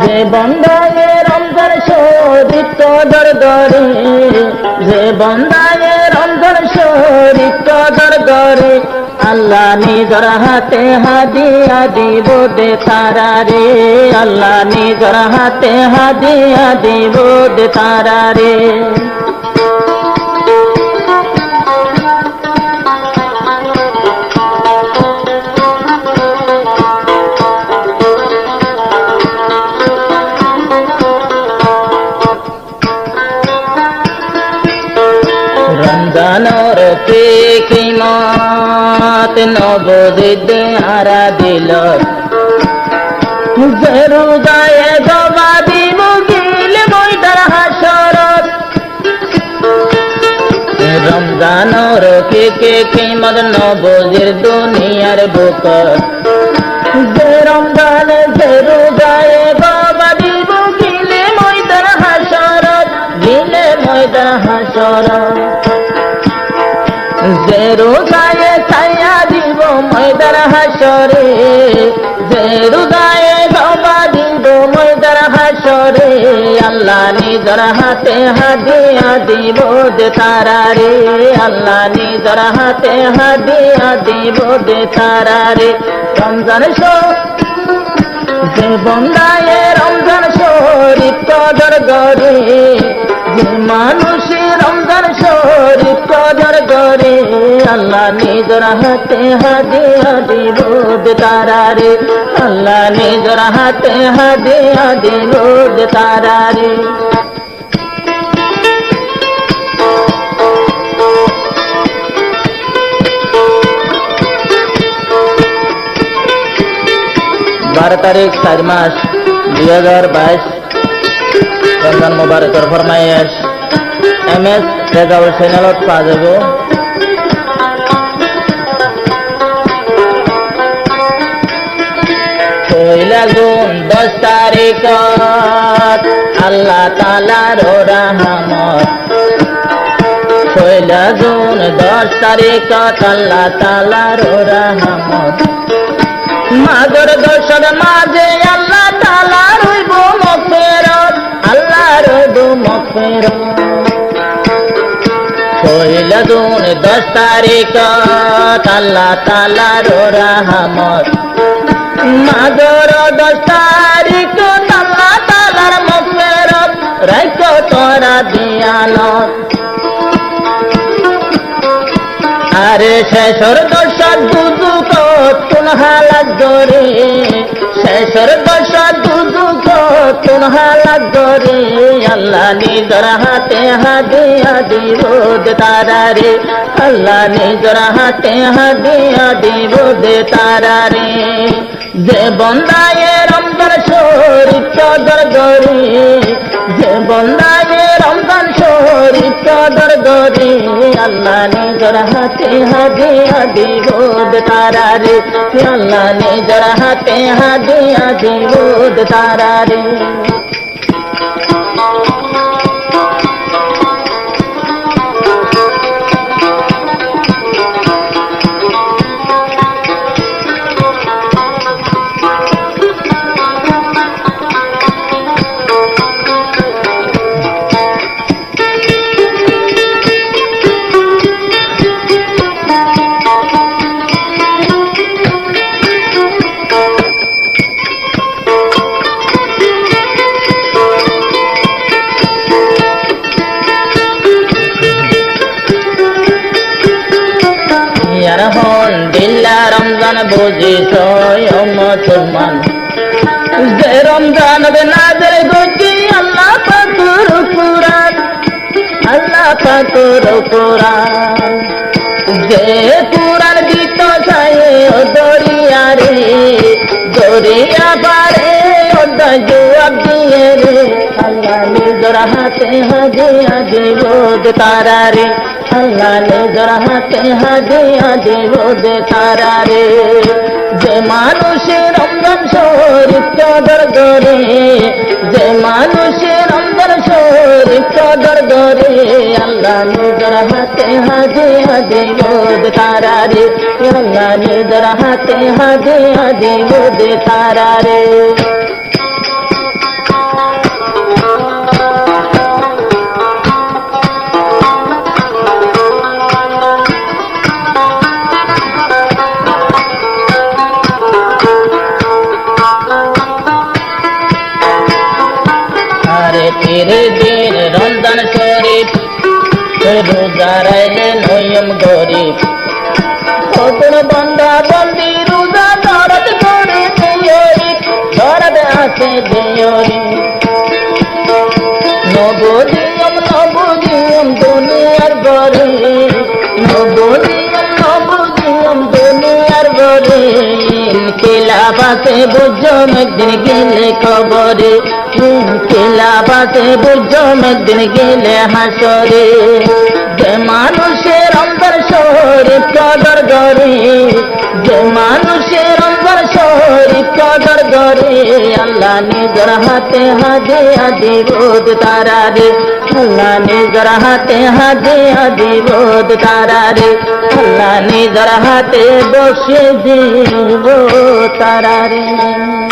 যে বন্দায় রমজান শরীফ কদর করে, যে বন্দায় রমজান শরীফ কদর করে, আল্লাহ নিজর হাতে হাদিয়া দিব দে তারা রে, আল্লাহ নিজর হাতে হাদিয়া দিব দে তারা রে। রমজানোর কিমত নবদিদ আরা দিল, যে রোজায় গবাদি মুগিল ময়দান হাসরত। রমজানোর কিমত নবদির দুনিয়ার বুকত, যে রমজানে যে রোজায় গবাদি মুগিলে ময়দান হাসরত, গিলে ময়দান হাসরত। যে রোজায় ছায়া দিব ময়দান হাসরে, যে রোজায় গবা দিব ময়দান হাসরে, আল্লাহ নিজর হাতে হাদিয়া দিব দে তারা রে, আল্লাহ নিজর হাতে হাদিয়া দিব দে তারা রে। রমজান যে বন্দায় রমজান শরীফ কদর করে, যে মানুষ রমজান শরীফ কদর করে, আল্লাহ নিজর হাতে হাদিয়া দিব দে তারা রে, আল্লাহ নিজর হাতে হাদিয়া দিব দে তারা রে। बारह तारीख 4 मास 2022 रमजान मुबारकर फरमाइश MS রেজাউল চ্যানেলত পা যাব। পয়লা জুন 10 তারিখ আল্লাহ তাআলার রহমত, পয়লা জুন 10 তারিখ আল্লাহ তাআলার রহমত। মাগর দর্শন মাঝে আল্লাহ তাআলা রইব মগফিরাত, আল্লাহ রইব মগফিরাত। পয়লা জুন 10 তারিখ আল্লাহ তাআলার রহমত, মাগর 10 তারিখ আল্লাহ তাআলার মগফিরাত, রাইখো তোরা দিয়ানত। আরে শেষর দশা দুদুক কোন হালাত ধরে, শেষর দশা দুদুক কোন হালাত ধরে, আল্লাহ নিজর হাতে হাদিয়া দিব দে তারা রে, আল্লাহ নিজর হাতে হাদিয়া দিব দে তারা রে। যে বন্দায় রমজান শরীফ কদর করে, যে বন্দায় রমজান শরীফ কদর করে, আল্লাহ নিজর হাতে হাদিয়া দিব দে তারা রে, আল্লাহ নিজর হাতে হাদিয়া দিব দে তারা রে। আলহামদুলিল্লাহ রমজান বুঝিস মুসলমান, যে রমজান নাজেল গতি আল্লাহ পাকের কুরআন, আল্লাহ পাকের কুরআন। যে কুরআন গীত ছায়ে ও দরিয়া রে, দরিয়া পারে ও জবাব দিয়ে রে, আল্লাহ নিজর হাতে হাদিয়া দিব দে তারা রে, আল্লাহ নিজর হাতে হাদিয়া দিব দে তারা রে। যে মানুষ রমজান শরীফ কদর করে, যে মানুষ রমজান শরীফ কদর করে, আল্লাহ নিজর হাতে হাদিয়া দিব দে তারা রে, আল্লাহ নিজর হাতে হাদিয়া দিব দে তারা রে। তেরে দিন রমজান শরীফ রোজা রাইলে নয়ম গরিব কোন বন্দা বন্দি রোজা দরদ করে দিয়রি দরদ আছে দিয়রি নবদিয়ম নবদিয়ম দুনিয়ার গরে নবদিয়ম দুনিয়ার গরে খেলাফাতে বুঝম একদিন গেলে খবরে খেলাফাতে বুঝম একদিন গেলে হাসরে যে মানুষের অন্তর শরীফ কদর করে যে মানুষের অন্তর শরীফ কদর করে আল্লাহ নিজের হাতে হাদিয়া দিবদ তারা রে আল্লাহ নিজের হাতে হাদিয়া দিবদ তারা রে আল্লাহ নিজের হাতে বসে দিব তারা রে